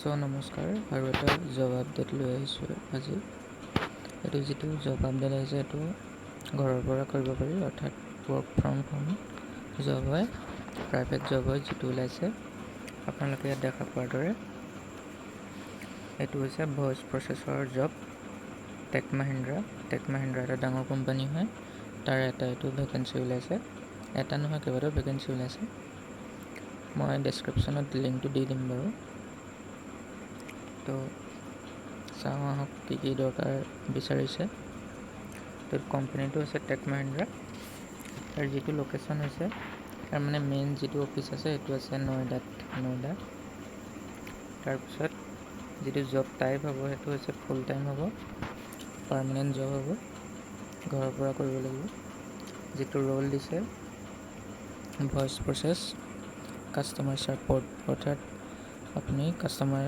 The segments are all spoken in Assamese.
নমস্কাৰ আৰু এটা জব আপডেট লৈ আহিছোঁ আজি। এইটো যিটো জব আপডেট আহিছে এইটো ঘৰৰ পৰা কৰিব পাৰি, অৰ্থাৎ ৱৰ্ক ফ্ৰম হোম জব হয়, প্ৰাইভেট জব হয় যিটো ওলাইছে। আপোনালোকে ইয়াত দেখা পোৱাৰ দৰে এইটো হৈছে voice processor job. Tech Mahindra এটা ডাঙৰ কোম্পানী হয়, তাৰ এইটো ভেকেঞ্চি ওলাইছে। এটা নহয়, কেইবাটাও ভেকেঞ্চি ওলাইছে। মই ডেছক্ৰিপশ্যনত লিংকটো দি দিম বাৰু। তো চাওঁ আহক কি দৰকাৰ বিচাৰিছে। তো কোম্পানীটো হৈছে টেক মাহিন্দ্ৰা। তাৰ যিটো লোকেশ্যন হৈছে, তাৰ মানে মেইন যিটো অফিচ আছে সেইটো আছে নয়ডা। তাৰপিছত যিটো জব টাইপ হ'ব সেইটো হৈছে ফুল টাইম হ'ব, পাৰ্মানেণ্ট জব হ'ব, ঘৰৰ পৰা কৰিব লাগিব। যিটো ৰ'ল দিছে ভইচ প্ৰচেছ কাষ্টমাৰ ছাপৰ্ট, অৰ্থাৎ আপুনি কাষ্টমাৰ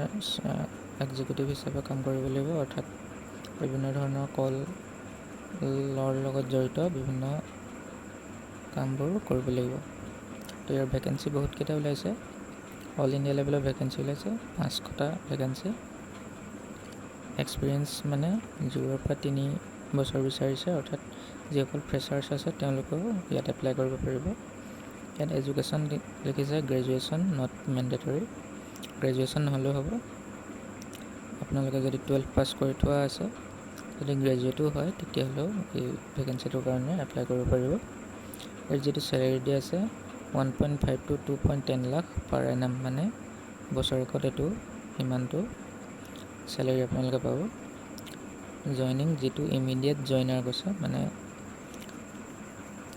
এক্সিকিউটিভ হিচাপে কাম কৰিব লাগিব, অৰ্থাৎ বিভিন্ন ধৰণৰ কলৰ লগত জড়িত বিভিন্ন কামবোৰ কৰিব লাগিব। তো ইয়াৰ ভেকেঞ্চি বহুতকেইটা ওলাইছে, অল ইণ্ডিয়া লেভেলৰ ভেকেঞ্চি ওলাইছে, 500টা ভেকেঞ্চি। এক্সপিৰিয়েঞ্চ মানে 0 পৰা 3 বছৰ বিচাৰিছে, অৰ্থাৎ যিসকল ফ্ৰেছাৰ্ছ আছে তেওঁলোকেও ইয়াত এপ্লাই কৰিব পাৰিব। ইয়াত এডুকেশ্যন লিখিছে গ্ৰেজুৱেশ্যন নট মেণ্ডেটৰী, গ্ৰেজুৱেশ্যন নহ'লেও হ'ব। আপোনালোকে যদি 12 পাছ কৰি থোৱা আছে, যদি গ্ৰেজুৱেটো হয় তেতিয়াহ'লেও এই ভেকেঞ্চিটোৰ কাৰণে এপ্লাই কৰিব পাৰিব। ইয়াৰ যিটো চেলেৰি দিয়া আছে 1.5 to 2.10 লাখ পাৰ এনাম, মানে বছৰেকত এইটো সিমানটো চেলেৰি আপোনালোকে পাব। জইনিং যিটো ইমিডিয়েট জইনাৰ কৈছে, মানে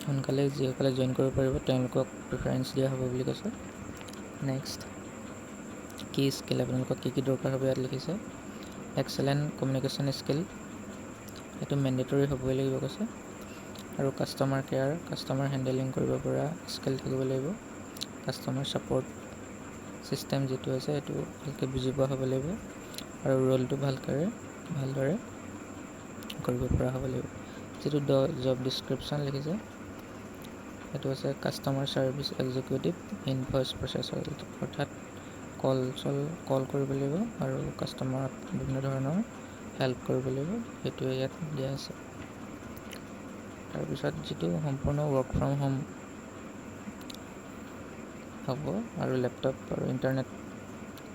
সোনকালে যিসকলে জইন কৰিব পাৰিব তেওঁলোকক প্ৰিফাৰেঞ্চ দিয়া হ'ব বুলি কৈছে। নেক্সট কি স্কিল আপোনালোকক কি দৰকাৰ হ'ব ইয়াত লিখিছে। এক্সেলেণ্ট কমিউনিকেশ্যন স্কিল, এইটো মেণ্ডেটৰী হ'বই লাগিব কৈছে। আৰু কাষ্টমাৰ কেয়াৰ, কাষ্টমাৰ হেণ্ডেলিং কৰিব পৰা স্কিল থাকিব লাগিব। কাষ্টমাৰ ছাপৰ্ট ছিষ্টেম যিটো আছে সেইটো ভালকৈ বুজি পোৱা হ'ব লাগিব, আৰু ৰোলটো ভালদৰে কৰিব পৰা হ'ব লাগিব। যিটো জব ডিছক্ৰিপশ্যন লিখিছে সেইটো হৈছে customer service executive in voice processor, অৰ্থাৎ কল কৰিব লাগিব আৰু কাষ্টমাৰক বিভিন্ন ধৰণৰ হেল্প কৰিব লাগিব, সেইটোৱে ইয়াত দিয়া আছে। তাৰপিছত যিটো সম্পূৰ্ণ ৱৰ্ক ফ্ৰম হোম হ'ব, আৰু লেপটপ আৰু ইণ্টাৰনেট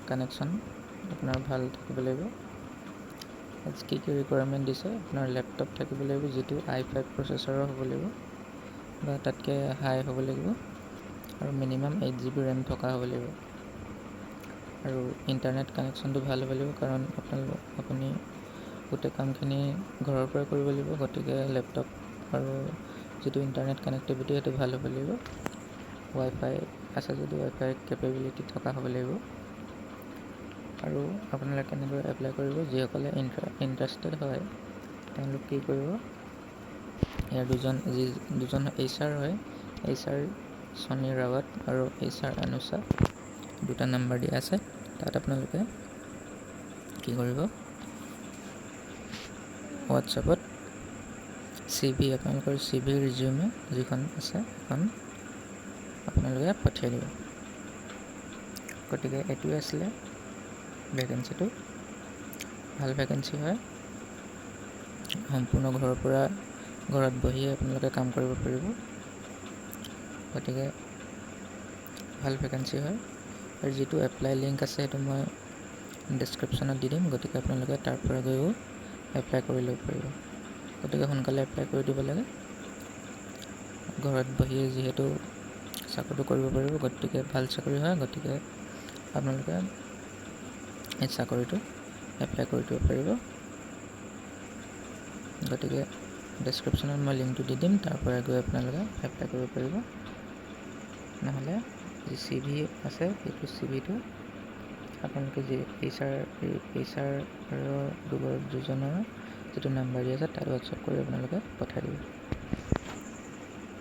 কানেকশ্যন আপোনাৰ ভাল থাকিব লাগিব। কি ৰিকুৱাৰমেণ্ট দিছে, আপোনাৰ লেপটপ থাকিব লাগিব যিটো i5 প্ৰচেছৰৰ হ'ব লাগিব বা তাতকৈ হাই হ'ব লাগিব, আৰু মিনিমাম 8 GB ৰেম থকা হ'ব লাগিব। আৰু ইণ্টাৰনেট কানেকশ্যনটো ভাল হ'ব লাগিব, কাৰণ আপুনি গোটেই কামখিনি ঘৰৰ পৰা কৰিব লাগিব, গতিকে লেপটপ আৰু যিটো ইণ্টাৰনেট কানেক্টিভিটি সেইটো ভাল হ'ব লাগিব। ৱাইফাই আছে যদি ৱাইফাই কেপেবিলিটি থকা হ'ব লাগিব। আৰু আপোনালোকে কেনেদৰে এপ্লাই কৰিব, যিসকলে ইণ্টাৰেষ্টেড হয় তেওঁলোক কি কৰিব, ইয়াৰ দুজন HR হয়, HR ছনী ৰাৱত আৰু HR অনুষা, 2টা নাম্বাৰ দিয়া আছে। তাত আপোনালোকে কি কৰিব, হোৱাটছএপত আপোনালোকৰ CV ৰিজিউমে যিখন আছে সেইখন আপোনালোকে পঠিয়াই দিব। গতিকে এইটোৱে আছিলে ভেকেঞ্চিটো, ভাল ভেকেঞ্চি হয়, সম্পূৰ্ণ ঘৰত বহিয়ে আপোনালোকে কাম কৰিব পাৰিব, গতিকে ভাল ভেকেঞ্চি হয়। আৰু যিটো এপ্লাই লিংক আছে সেইটো মই ডেছক্ৰিপশ্যনত দি দিম, গতিকে আপোনালোকে তাৰ পৰা গৈও এপ্লাই কৰি ল'ব পাৰিব। গতিকে সোনকালে এপ্লাই কৰি দিব লাগে, ঘৰত বহিয়ে যিহেতু চাকৰিটো কৰিব পাৰিব, গতিকে ভাল চাকৰি হয়, গতিকে আপোনালোকে এই চাকৰিটো এপ্লাই কৰি দিব পাৰিব। গতিকে ডেছক্ৰিপশ্যনত মই লিংকটো দি দিম, তাৰ পৰা গৈ আপোনালোকে এপ্লাই কৰিব পাৰিব। নহ'লে যি CV আছে সেইটো CVটো আপোনালোকে যি HR দুজনৰ যিটো নাম্বাৰ দিয়া আছে তাত হোৱাটছআপ কৰি আপোনালোকে পঠাই দিব।